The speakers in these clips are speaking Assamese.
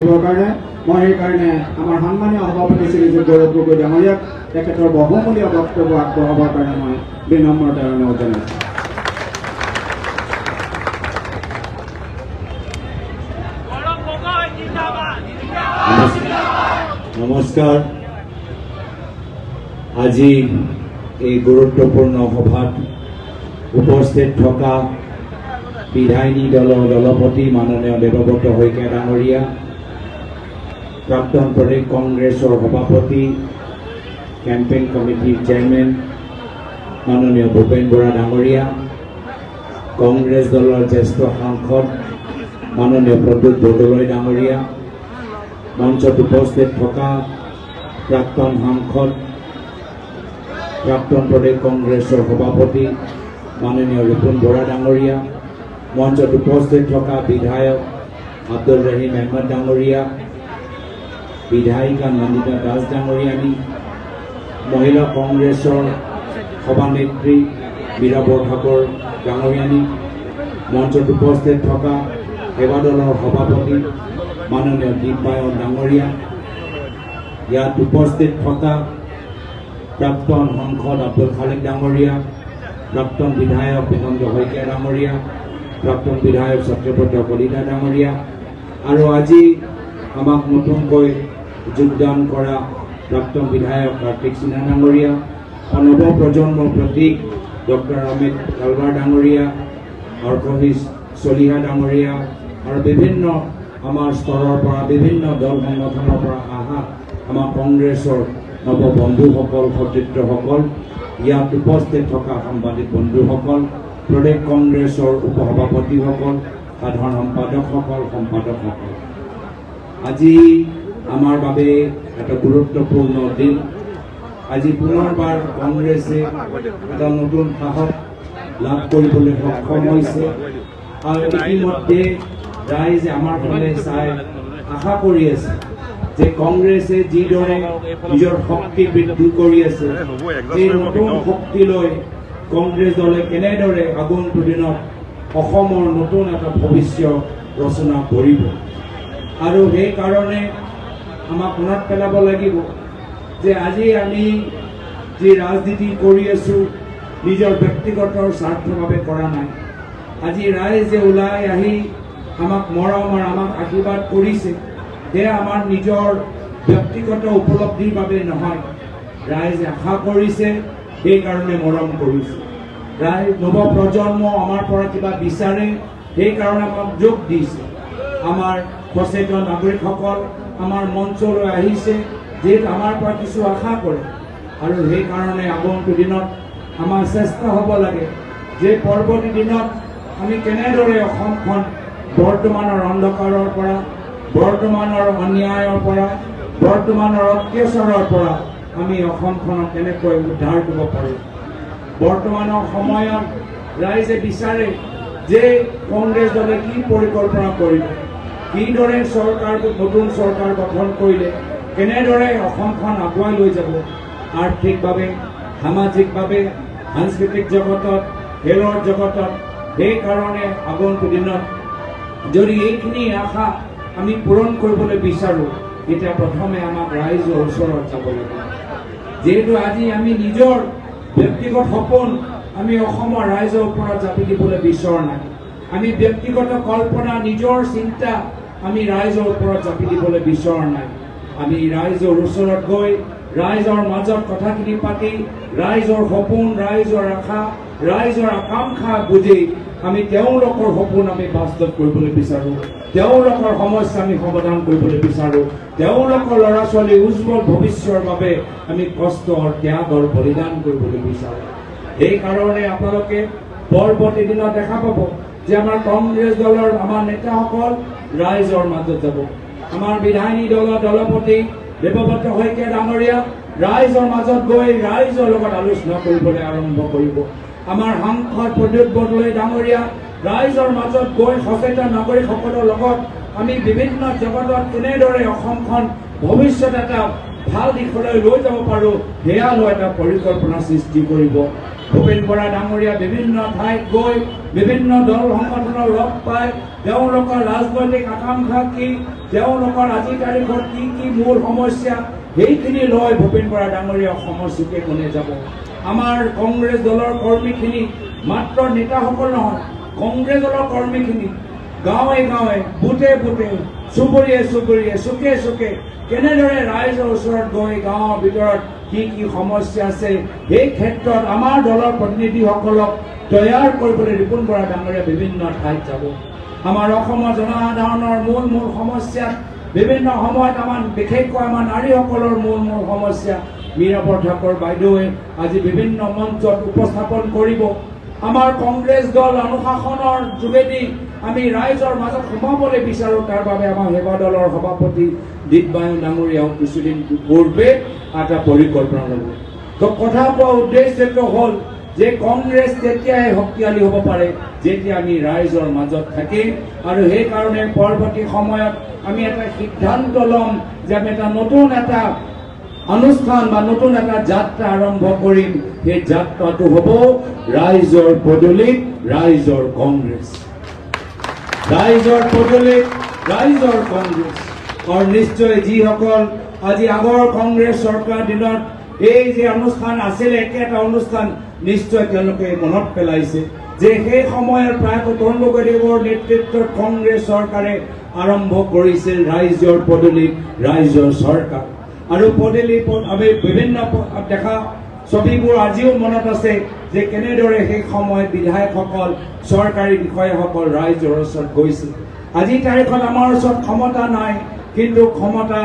থাকিবৰ কাৰণে মই সেইকাৰণে আমাৰ সন্মানীয় সভাপতি শ্ৰীযুত গৌৰৱ গগৈ ডাঙৰীয়াক তেখেতৰ বহুমূলীয়া বক্তব্য আগবঢ়াবৰ কাৰণে মই বিনম্ৰতাৰে অনুৰোধ জনাইছোঁ। নমস্কাৰ। আজি এই গুৰুত্বপূৰ্ণ সভাত উপস্থিত থকা বিধায়িনী দলৰ দলপতি মাননীয় দেৱব্ৰত শইকীয়া ডাঙৰীয়া, প্ৰাক্তন প্ৰদেশ কংগ্ৰেছৰ সভাপতি কেম্পেইন কমিটিৰ চেয়াৰমেন মাননীয় ভূপেন বৰা ডাঙৰীয়া, কংগ্ৰেছ দলৰ জ্যেষ্ঠ সাংসদ মাননীয় প্ৰদ্যুৎ বৰদলৈ ডাঙৰীয়া, মঞ্চত উপস্থিত থকা প্ৰাক্তন সাংসদ প্ৰাক্তন প্ৰদেশ কংগ্ৰেছৰ সভাপতি মাননীয় ৰিপুণ বৰা ডাঙৰীয়া, মঞ্চত উপস্থিত থকা বিধায়ক আব্দুল ৰহিম আহমেদ ডাঙৰীয়া, বিধায়িকা নন্দিতা দাস ডাঙৰীয়ানী, মহিলা কংগ্ৰেছৰ সভানেত্ৰী মীৰা বৰঠাকুৰ ডাঙৰীয়ানী, মঞ্চত উপস্থিত থকা সেৱা দলৰ সভাপতি মাননীয় দীপবায়ন ডাঙৰীয়া, ইয়াত উপস্থিত থকা প্ৰাক্তন সাংসদ আব্দুল খালিক ডাঙৰীয়া, প্ৰাক্তন বিধায়ক বিনন্দ শইকীয়া ডাঙৰীয়া, প্ৰাক্তন বিধায়ক চক্ৰৱৰ্তী কলিতা ডাঙৰীয়া, আৰু আজি আমাক নতুনকৈ যোগদান কৰা প্ৰাক্তন বিধায়ক কাৰ্তিক সিনহা ডাঙৰীয়া, নৱ প্ৰজন্মৰ প্ৰতীক ডক্টৰ অমিত কালৱাৰ ডাঙৰীয়া, অৰ্কহিছ চলিহা ডাঙৰীয়া, আৰু বিভিন্ন আমাৰ স্তৰৰ পৰা বিভিন্ন দল সংগঠনৰ পৰা অহা আমাৰ কংগ্ৰেছৰ নৱ বন্ধুসকল, সতীৰ্থসকল, ইয়াত উপস্থিত থকা সাংবাদিক বন্ধুসকল, প্ৰদেশ কংগ্ৰেছৰ উপসভাপতিসকল, সাধাৰণ সম্পাদকসকল, আজি আমাৰ বাবে এটা গুৰুত্বপূৰ্ণ দিন। আজি পুনৰবাৰ কংগ্ৰেছে এটা নতুন সাহস লাভ কৰিবলৈ সক্ষম হৈছে, আৰু ইতিমধ্যে ৰাইজে আমাৰ ফালে চাই আশা কৰি আছে যে কংগ্ৰেছে যিদৰে নিজৰ শক্তি বৃদ্ধি কৰি আছে, এই নতুন শক্তি লৈ কংগ্ৰেছ দলে কেনেদৰে আগন্তুক দিনত অসমৰ নতুন এটা ভৱিষ্যত ৰচনা কৰিব। আৰু সেইকাৰণে আমাক মনত পেলাব লাগিব যে আজি আমি যি ৰাজনীতি কৰি আছোঁ নিজৰ ব্যক্তিগত স্বাৰ্থৰ বাবে কৰা নাই। আজি ৰাইজে ওলাই আহি আমাক মৰম আৰু আমাক আশীৰ্বাদ কৰিছে, সেয়া আমাৰ নিজৰ ব্যক্তিগত উপলব্ধিৰ বাবে নহয়, ৰাইজে আশা কৰিছে, সেইকাৰণে মৰম কৰিছে। ৰাইজ নৱ প্ৰজন্ম আমাৰ পৰা কিবা বিচাৰে, সেইকাৰণে আমাক যোগ দিছে। আমাৰ সচেতন নাগৰিকসকল আমাৰ মঞ্চলৈ আহিছে, যিহেতু আমাৰ পৰা কিছু আশা কৰে, আৰু সেইকাৰণে আগন্তুক দিনত আমাৰ চেষ্টা হ'ব লাগে যে পৰৱৰ্তী দিনত আমি কেনেদৰে অসমখন বৰ্তমানৰ অন্ধকাৰৰ পৰা, বৰ্তমানৰ অন্যায়ৰ পৰা, বৰ্তমানৰ অত্যাচাৰৰ পৰা আমি অসমখনক কেনেকৈ উদ্ধাৰ কৰিব পাৰোঁ। বৰ্তমানৰ সময়ত ৰাইজে বিচাৰে যে কংগ্ৰেছ দলে কি পৰিকল্পনা কৰিব, কিদৰে নতুন চৰকাৰ গঠন কৰিলে কেনেদৰে অসমখন আগুৱাই লৈ যাব, আৰ্থিকভাৱে, সামাজিকভাৱে, সাংস্কৃতিক জগতত, খেলৰ জগতত। সেইকাৰণে আগন্তুক দিনত যদি এইখিনি আশা আমি পূৰণ কৰিবলৈ বিচাৰোঁ, তেতিয়া প্ৰথমে আমাক ৰাইজৰ ওচৰত যাব লাগিব। যিহেতু আজি আমি নিজৰ ব্যক্তিগত সপোন আমি অসমৰ ৰাইজৰ ওপৰত জাপি দিবলৈ বিচৰা নাই, আমি ব্যক্তিগত কল্পনা, নিজৰ চিন্তা আমি ৰাইজৰ ওপৰত জাপি দিবলৈ বিচৰা নাই। আমি ৰাইজৰ ওচৰত গৈ ৰাইজৰ মাজত কথাখিনি পাতি, ৰাইজৰ সপোন, ৰাইজৰ আশা, ৰাইজৰ আকাংক্ষা বুজি আমি তেওঁলোকৰ সপোন আমি বাস্তৱ কৰিবলৈ বিচাৰোঁ, তেওঁলোকৰ সমস্যা আমি সমাধান কৰিবলৈ বিচাৰোঁ, তেওঁলোকৰ ল'ৰা ছোৱালীৰ উজ্জ্বল ভৱিষ্যতৰ বাবে আমি কষ্ট, ত্যাগৰ বলিদান কৰিবলৈ বিচাৰোঁ। সেইকাৰণে আপোনালোকে পৰৱৰ্তী দিনত দেখা পাব যে আমাৰ কংগ্ৰেছ দলৰ আমাৰ নেতাসকল ৰাইজৰ মাজত যাব। আমাৰ বিধায়িনী দলৰ দলপতি দেৱব্ৰত শইকীয়া ডাঙৰীয়া ৰাইজৰ মাজত গৈ ৰাইজৰ লগত আলোচনা কৰিবলৈ আৰম্ভ কৰিব। আমাৰ সাংসদ প্ৰদ্যুৎ বৰদলৈ ডাঙৰীয়া ৰাইজৰ মাজত গৈ সচেতন নাগৰিকসকলৰ লগত আমি বিভিন্ন জগতত কেনেদৰে অসমখন ভৱিষ্যত এটা ভাল দিশলৈ লৈ যাব পাৰোঁ, সেয়া লৈ এটা পৰিকল্পনা সৃষ্টি কৰিব। ভূপেন বৰা ডাঙৰীয়া বিভিন্ন ঠাইত গৈ বিভিন্ন দল সংগঠনৰ লগ পাই তেওঁলোকৰ ৰাজনৈতিক আকাংক্ষা কি, তেওঁলোকৰ আজি তাৰিখত কি মূল সমস্যা, সেইখিনি লৈ ভূপেন বৰা ডাঙৰীয়া অসমৰ চুকে কোণে যাব। আমাৰ কংগ্ৰেছ দলৰ কৰ্মীখিনি মাত্ৰ নেতাসকল নহয়, কংগ্ৰেছ দলৰ কৰ্মীখিনি গাঁৱে গাঁৱে বুথে বুথে চুবুৰীয়ে চুবুৰীয়ে চুকে চুকে কেনেদৰে ৰাইজৰ ওচৰত গৈ গাঁৱৰ ভিতৰত কি সমস্যা আছে সেই ক্ষেত্ৰত আমাৰ দলৰ প্ৰতিনিধিসকলক তৈয়াৰ কৰিবলৈ ৰিপুণ বৰা ডাঙৰীয়া বিভিন্ন ঠাইত যাব। আমাৰ অসমৰ জনসাধাৰণৰ মূল সমস্যা বিভিন্ন সময়ত আমাৰ বিশেষকৈ আমাৰ নাৰীসকলৰ মূল সমস্যা মীৰা বৰঠাকুৰ বাইদেৱে আজি বিভিন্ন মঞ্চত উপস্থাপন কৰিব। আমাৰ কংগ্ৰেছ দল অনুশাসনৰ যোগেদি আমি ৰাইজৰ মাজত সোমাবলৈ বিচাৰোঁ। তাৰ বাবে আমাৰ সেৱা দলৰ সভাপতি দীপবায়ু ডাঙৰীয়াও কিছুদিন পূৰ্বে এটা পৰিকল্পনা ল'ব। তো কথা কোৱা উদ্দেশ্যটো হ'ল যে কংগ্ৰেছ তেতিয়াই শক্তিশালী হ'ব পাৰে যেতিয়া আমি ৰাইজৰ মাজত থাকিম, আৰু সেইকাৰণে পৰৱৰ্তী সময়ত আমি এটা সিদ্ধান্ত ল'ম যে আমি এটা নতুন এটা অনুষ্ঠান বা নতুন এটা যাত্ৰা আৰম্ভ কৰিম। সেই যাত্ৰাটো হ'ব ৰাইজৰ পদূলিত ৰাইজৰ কংগ্ৰেছ, ৰাইজৰ পদূলিত ৰাইজৰ কংগ্ৰেছ। আৰু নিশ্চয় যিসকল আজি আগৰ কংগ্ৰেছ চৰকাৰ দিনত এই যে অনুষ্ঠান আছিল একেটা অনুষ্ঠান নিশ্চয় তেওঁলোকে মনত পেলাইছে যে সেই সময়ৰ প্ৰায়কৈ তৰুণ গগৈদেৱৰ নেতৃত্বত কংগ্ৰেছ চৰকাৰে আৰম্ভ কৰিছিল ৰাইজৰ পদূলিত ৰাইজৰ চৰকাৰ। আৰু পদূলি আমি বিভিন্ন দেখা ছবিবোৰ আজিও মনত আছে যে কেনেদৰে সেই সময়ত বিধায়কসকল চৰকাৰী বিষয়াসকল ৰাইজৰ ওচৰত গৈছিল। আজি তাৰিখত আমাৰ ওচৰত ক্ষমতা নাই, কিন্তু ক্ষমতা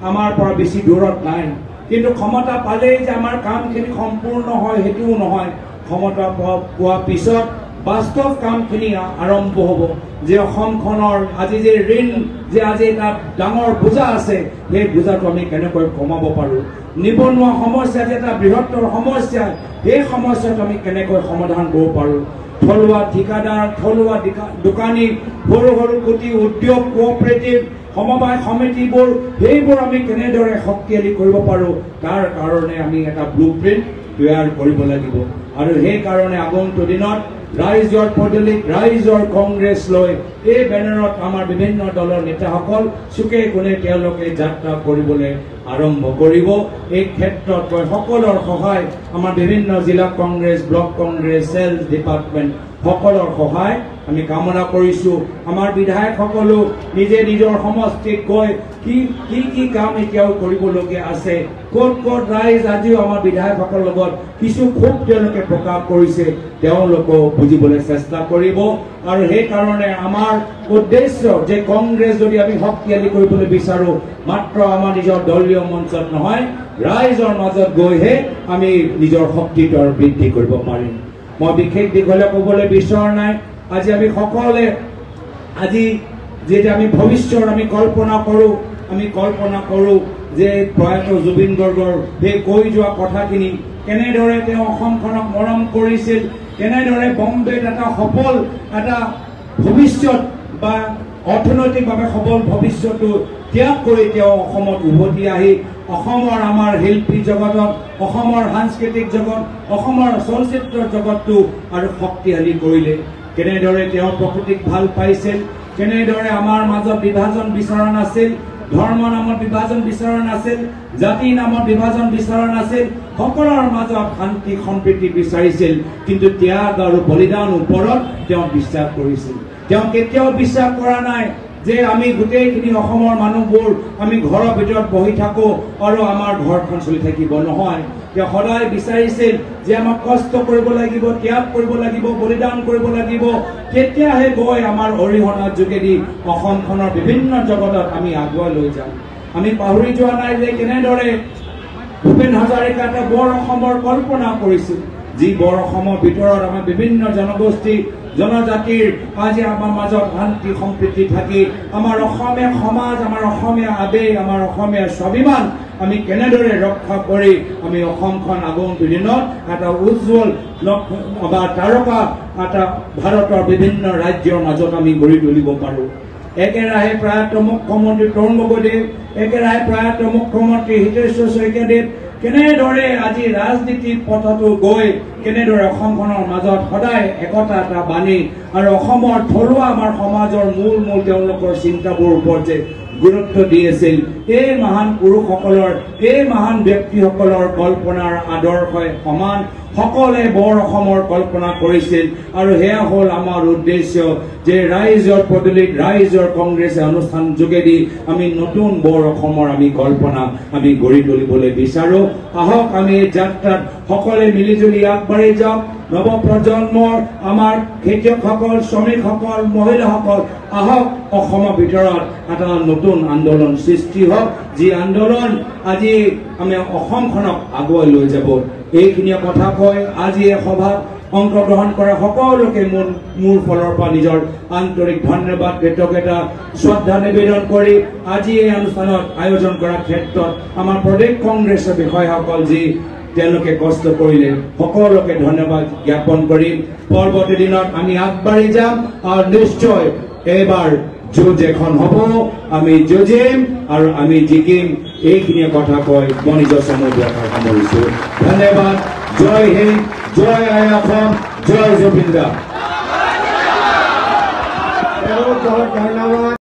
আমাৰ পৰা বেছি দূৰত নাই। কিন্তু ক্ষমতা পালেই যে আমাৰ কামখিনি সম্পূৰ্ণ হয় সেইটোও নহয়। ক্ষমতা পোৱাৰ পিছত বাস্তৱ কামখিনি আৰম্ভ হ'ব। যে অসমখনৰ আজি যে ঋণ যে আজি এটা ডাঙৰ বোজা আছে, সেই বোজাটো আমি কেনেকৈ কমাব পাৰোঁ। নিবনুৱা সমস্যা যে এটা বৃহত্তৰ সমস্যা, সেই সমস্যাটো আমি কেনেকৈ সমাধান কৰিব পাৰোঁ। থলুৱা ঠিকাদাৰ, থলুৱা দোকানী, সৰু সৰু কুটিৰ উদ্যোগ, কোঅপাৰেটিভ সমবায় সমিতিবোৰ, সেইবোৰ আমি কেনেদৰে শক্তিশালী কৰিব পাৰোঁ, তাৰ কাৰণে আমি এটা ব্লুপ্ৰিণ্ট তৈয়াৰ কৰিব লাগিব। আৰু সেইকাৰণে আগন্তুক দিনত ৰাইজৰ পদূলিত ৰাইজৰ কংগ্ৰেছ লৈ এই বেনাৰত আমাৰ বিভিন্ন দলৰ নেতাসকল চুকে কোণে তেওঁলোকে যাত্ৰা কৰিবলৈ আৰম্ভ কৰিব। এই ক্ষেত্ৰত সকলৰ সহায় আমাৰ বিভিন্ন জিলা Congress, block Congress, cells department সকলৰ সহায় আমি কামনা কৰিছোঁ। আমাৰ বিধায়কসকলো নিজে নিজৰ সমষ্টিত গৈ কি কাম এতিয়াও কৰিবলগীয়া আছে, ক'ত ক'ত ৰাইজ আজিও আমাৰ বিধায়কসকলৰ লগত কিছু ক্ষোভ তেওঁলোকে প্ৰকাশ কৰিছে, তেওঁলোকেও বুজিবলৈ চেষ্টা কৰিব। আৰু সেইকাৰণে আমাৰ উদ্দেশ্য যে কংগ্ৰেছ যদি আমি শক্তিশালী কৰিবলৈ বিচাৰোঁ, মাত্ৰ আমাৰ নিজৰ দলীয় মঞ্চত নহয়, ৰাইজৰ মাজত গৈহে আমি নিজৰ শক্তিটো বৃদ্ধি কৰিব পাৰিম। মই বিশেষ দীঘলীয়া ক'বলৈ বিচৰা নাই। আজি আমি সকলোৱে আজি যেতিয়া আমি ভৱিষ্যত আমি কল্পনা কৰোঁ যে প্ৰয়াত জুবিন গাৰ্গৰ সেই কৈ যোৱা কথাখিনি, কেনেদৰে তেওঁ অসমখনক মৰম কৰিছিল, কেনেদৰে বম্বেত এটা সফল এটা ভৱিষ্যত বা অৰ্থনৈতিকভাৱে সবল ভৱিষ্যতটো ত্যাগ কৰি তেওঁ অসমত উভতি আহি অসমৰ আমাৰ শিল্পী জগতত, অসমৰ সাংস্কৃতিক জগত, অসমৰ চলচ্চিত্ৰ জগতটো আৰু শক্তিশালী কৰিলে। কেনেদৰে তেওঁ প্ৰকৃতিক ভাল পাইছিল, কেনেদৰে আমাৰ মাজত বিভাজন বিচৰা নাছিল, ধৰ্ম নামত বিভাজন বিচৰা নাছিল, জাতি নামত বিভাজন বিচৰা নাছিল, সকলৰ মাজত শান্তি সম্প্ৰীতি বিচাৰিছিল। কিন্তু ত্যাগ আৰু বলিদান ওপৰত তেওঁ বিশ্বাস কৰিছিল। তেওঁ কেতিয়াও বিশ্বাস কৰা নাই যে আমি গোটেইখিনি অসমৰ মানুহবোৰ আমি ঘৰৰ ভিতৰত বহি থাকোঁ আৰু আমাৰ ঘৰখন চলি থাকিব। নহয়, তেওঁ সদায় বিচাৰিছিল যে আমাক কষ্ট কৰিব লাগিব, ত্যাগ কৰিব লাগিব, বলিদান কৰিব লাগিব, তেতিয়াহে গৈ আমাৰ অৰিহণাৰ যোগেদি অসমখনৰ বিভিন্ন জগতত আমি আগুৱাই লৈ যাম। আমি পাহৰি যোৱা নাই যে কেনেদৰে ভূপেন হাজৰিকা এটা বৰ অসমৰ কল্পনা কৰিছিল, যি বৰ অসমৰ ভিতৰত আমাৰ বিভিন্ন জনগোষ্ঠী জনজাতিৰ আজি আমাৰ মাজত শান্তি সম্প্ৰীতি থাকি আমাৰ অসমীয়া সমাজ, আমাৰ অসমীয়া আবেগ, আমাৰ অসমীয়া স্বাভিমান আমি কেনেদৰে ৰক্ষা কৰি আমি অসমখন আগন্তুক দিনত এটা উজ্জ্বল বা তাৰকা এটা ভাৰতৰ বিভিন্ন ৰাজ্যৰ মাজত আমি গঢ়ি তুলিব পাৰোঁ। একেৰাহে প্ৰয়াত মুখ্যমন্ত্ৰী তৰুণ গগৈদেৱ, একেৰাহে প্ৰয়াত মুখ্যমন্ত্ৰী হিতেশ্বৰ শইকীয়াদেৱ, কেনেদৰে আজি ৰাজনীতিৰ পথতো গৈ কেনেদৰে অসমখনৰ মাজত সদায় একতা এটা বানি আৰু অসমৰ থলুৱা আমাৰ সমাজৰ মূল তেওঁলোকৰ চিন্তাবোৰ ওপৰত যে গুৰুত্ব দি আছিল এই মহান পুৰুষসকলৰ এই মহান ব্যক্তিসকলৰ কল্পনাৰ আদৰ্শই সমান সকলে বৰ অসমৰ কল্পনা কৰিছিল আৰু হেয়া হল আমাৰ উদ্দেশ্য যে ৰাইজৰ পদূলিত ৰাইজৰ কংগ্ৰেছে অনুষ্ঠান যোগেদি আমি নতুন বৰ অসমৰ আমি কল্পনা আমি গঢ়ি তুলিবলৈ বিচাৰো আহক আমি এই যাত্ৰাত সকলে মিলিজুলি আগবাঢ়ি যাওক নৱ প্ৰজন্মৰ আমাৰ খেতিয়কসকল শ্ৰমিকসকল মহিলাসকল আহক অসমৰ ভিতৰত এটা নতুন আন্দোলন সৃষ্টি হওক যি আন্দোলন আজি আমি অসমখনক আগুৱাই লৈ যাব এইখিনি কথা কৈ আজি এই সভাত অংশগ্ৰহণ কৰা সকলোকে মোৰ ফালৰ পৰা নিজৰ আন্তৰিক ধন্যবাদ কৃতজ্ঞতা শ্ৰদ্ধা নিবেদন কৰি আজি এই অনুষ্ঠানত আয়োজন কৰাৰ ক্ষেত্ৰত আমাৰ প্ৰদেশ কংগ্ৰেছৰ বিষয়াসকল যি তেওঁলোকে কষ্ট কৰিলে সকলোকে ধন্যবাদ জ্ঞাপন কৰি পৰৱৰ্তী দিনত আমি আগবাঢ়ি যাম আৰু নিশ্চয় এবাৰ যুঁজ এখন হ'ব আমি যুঁজিম আৰু আমি জিকিম এইখিনি কথা কৈ মই নিজৰ চমু দিয়াৰ সামৰিছো ধন্যবাদ জয় হিন্দ জয় আই অসম জয় জুবিন দা। ধন্যবাদ।